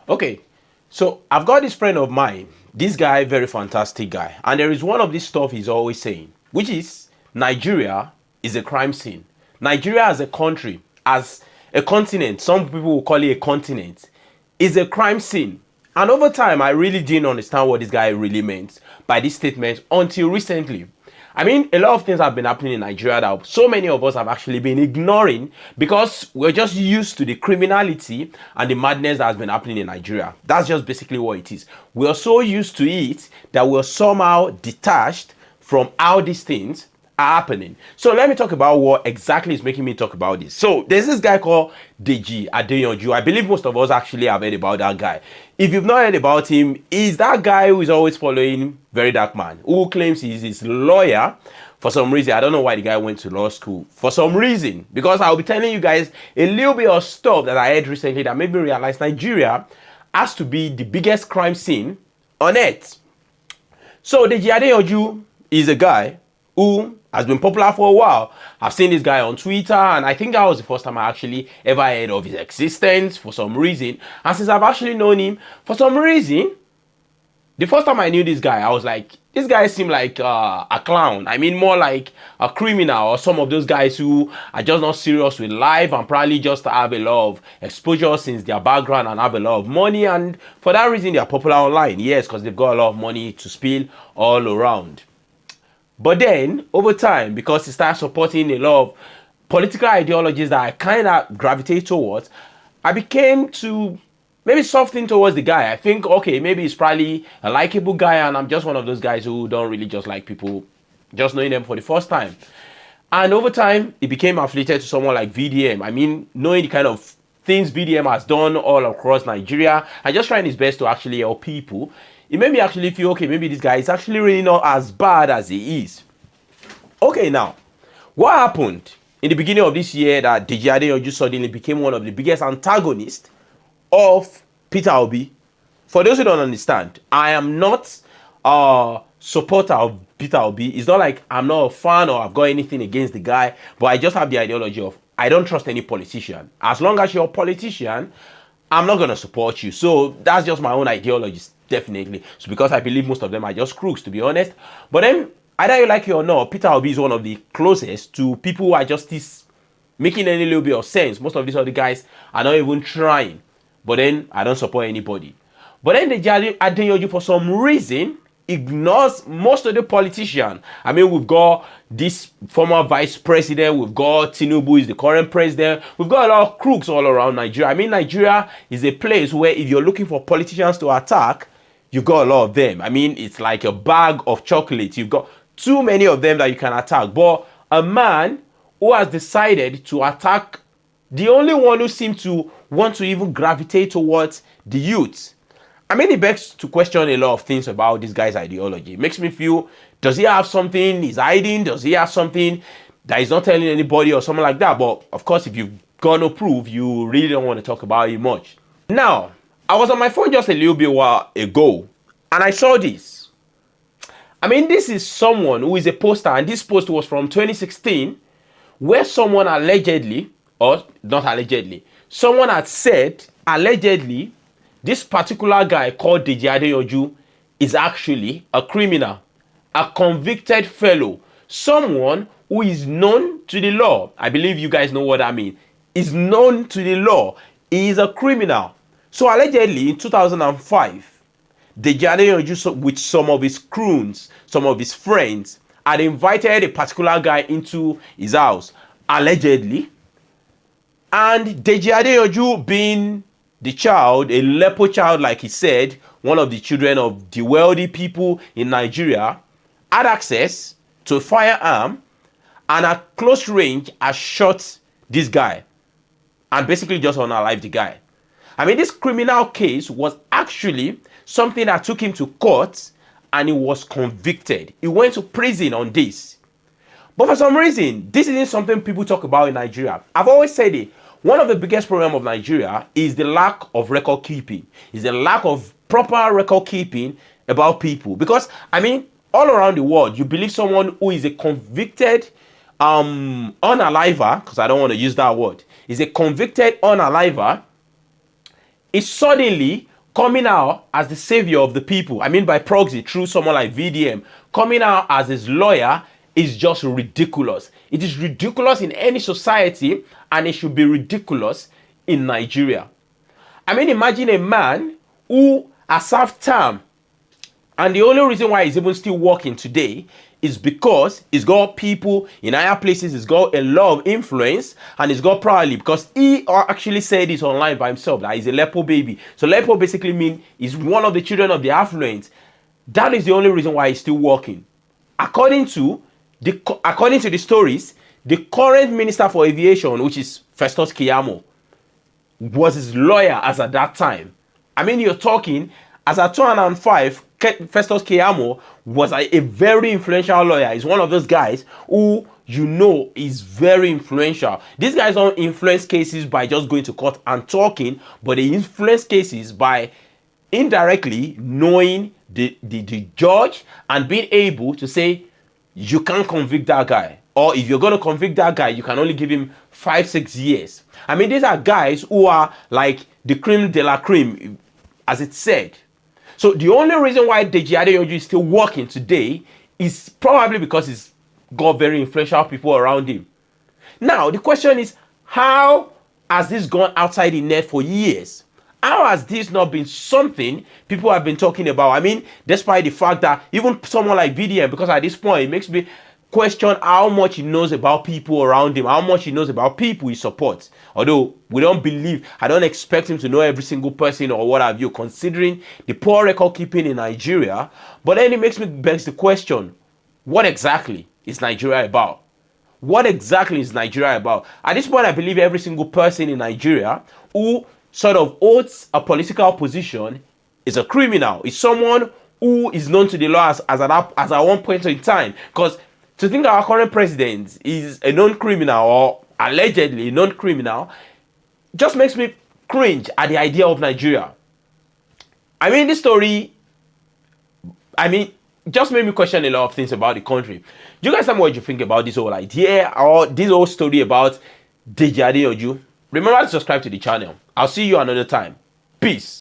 Okay, so I've got this friend of mine. This guy, very fantastic guy. And there is one of this stuff he's always saying, which is Nigeria is a crime scene. Nigeria as a country, as a continent, some people will call it a continent, is a crime scene. And over time, I really didn't understand what this guy really meant by this statement until recently. I mean, a lot of things have been happening in Nigeria that so many of us have actually been ignoring because we're just used to the criminality and the madness that has been happening in Nigeria. That's just basically what it is. We're so used to it that we're somehow detached from how these things are happening. So let me talk about what exactly is making me talk about this. So there's this guy called Deji Adeyanju. I believe most of us actually have heard about that guy. If you've not heard about him, he's that guy who is always following Very Dark Man, who claims he's his lawyer for some reason. I don't know why the guy went to law school. For some reason. Because I'll be telling you guys a little bit of stuff that I heard recently that made me realize Nigeria has to be the biggest crime scene on earth. So Deji Adeyanju is a guy who has been popular for a while. I've seen this guy on Twitter, and I think that was the first time I actually ever heard of his existence for some reason. And since I've actually known him for some reason, the first time I knew this guy, I was like, this guy seemed like a clown. I mean, more like a criminal or some of those guys who are just not serious with life and probably just have a lot of exposure since their background and have a lot of money. And for that reason, they are popular online. Yes, because they've got a lot of money to spill all around. But then, over time, because he started supporting a lot of political ideologies that I kind of gravitate towards, I became to maybe soften towards the guy. I think, okay, maybe he's probably a likable guy, and I'm just one of those guys who don't really just like people just knowing them for the first time. And over time, it became affiliated to someone like VDM. I mean, knowing the kind of things VDM has done all across Nigeria, and just trying his best to actually help people, it made me actually feel, okay, maybe this guy is actually really not as bad as he is. Okay, now, what happened in the beginning of this year that Deji Adeyanju suddenly became one of the biggest antagonists of Peter Obi? For those who don't understand, I am not a supporter of Peter Obi. It's not like I'm not a fan or I've got anything against the guy, but I just have the ideology of I don't trust any politician. As long as you're a politician, I'm not going to support you. So that's just my own ideology, definitely. So because I believe most of them are just crooks, to be honest. But then, either you like it or not, Peter Obi is one of the closest to people who are just making any little bit of sense. Most of these other guys are not even trying. But then, I don't support anybody. But then the Adeyanju, for some reason, ignores most of the politicians. I mean, we've got this former vice president, we've got Tinubu is the current president, we've got a lot of crooks all around Nigeria. I mean, Nigeria is a place where if you're looking for politicians to attack, you've got a lot of them. I mean, it's like a bag of chocolates. You've got too many of them that you can attack. But a man who has decided to attack the only one who seems to want to even gravitate towards the youth. I mean, it begs to question a lot of things about this guy's ideology. It makes me feel, does he have something he's hiding? Does he have something that he's not telling anybody or something like that? But of course, if you've got no proof, you really don't want to talk about it much. Now, I was on my phone just a little bit while ago, and I saw this. I mean, this is someone who is a poster, and this post was from 2016, where someone allegedly, or not allegedly, someone had said, allegedly, this particular guy called Deji Adeyanju is actually a criminal, a convicted fellow, someone who is known to the law. I believe you guys know what I mean. Is known to the law. He is a criminal. So allegedly in 2005, Deji Adeyanju with some of his croons, some of his friends, had invited a particular guy into his house, allegedly. And Deji Adeyanju, being the child, a leper child like he said, one of the children of the wealthy people in Nigeria, had access to a firearm and at close range has shot this guy and basically just unalived the guy. I mean, this criminal case was actually something that took him to court and he was convicted. He went to prison on this. But for some reason, this isn't something people talk about in Nigeria. I've always said it. One of the biggest problems of Nigeria is the lack of record keeping. Is the lack of proper record keeping about people. Because, I mean, all around the world, you believe someone who is a convicted unaliver, because I don't want to use that word, is a convicted unaliver, is suddenly coming out as the savior of the people, I mean by proxy through someone like VDM, coming out as his lawyer is just ridiculous. It is ridiculous in any society, and it should be ridiculous in Nigeria. I mean, imagine a man who has served term, and the only reason why he's even still working today is because he's got people in higher places, he's got a lot of influence, and he's got probably, because he actually said this online by himself, that he's a Lepo baby. So Lepo basically means he's one of the children of the affluent. That is the only reason why he's still working. According to the stories, the current minister for aviation, which is Festus Keyamo, was his lawyer as at that time. I mean, you're talking, as at 2005, Festus Keyamo was a very influential lawyer. He's one of those guys who, you know, is very influential. These guys don't influence cases by just going to court and talking, but they influence cases by indirectly knowing the judge and being able to say, you can't convict that guy. Or if you're going to convict that guy, you can only give him 5-6 years. I mean, these are guys who are like the creme de la creme, as it said. So the only reason why Deji Adeyanju is still working today is probably because he's got very influential people around him. Now, the question is, how has this gone outside the net for years? How has this not been something people have been talking about? I mean, despite the fact that even someone like VDM, because at this point, it makes me question how much he knows about people around him, how much he knows about people he supports. Although I don't expect him to know every single person or what have you, considering the poor record keeping in Nigeria. But then it makes me begs the question, what exactly is Nigeria about? What exactly is Nigeria about? At this point, I believe every single person in Nigeria who sort of holds a political position is a criminal. Is someone who is known to the law as at one point in time. Because to think our current president is a known criminal or allegedly a known criminal just makes me cringe at the idea of Nigeria. I mean, this story, just made me question a lot of things about the country. You guys tell me what you think about this whole idea or this whole story about Deji Adeyanju. Remember to subscribe to the channel. I'll see you another time. Peace.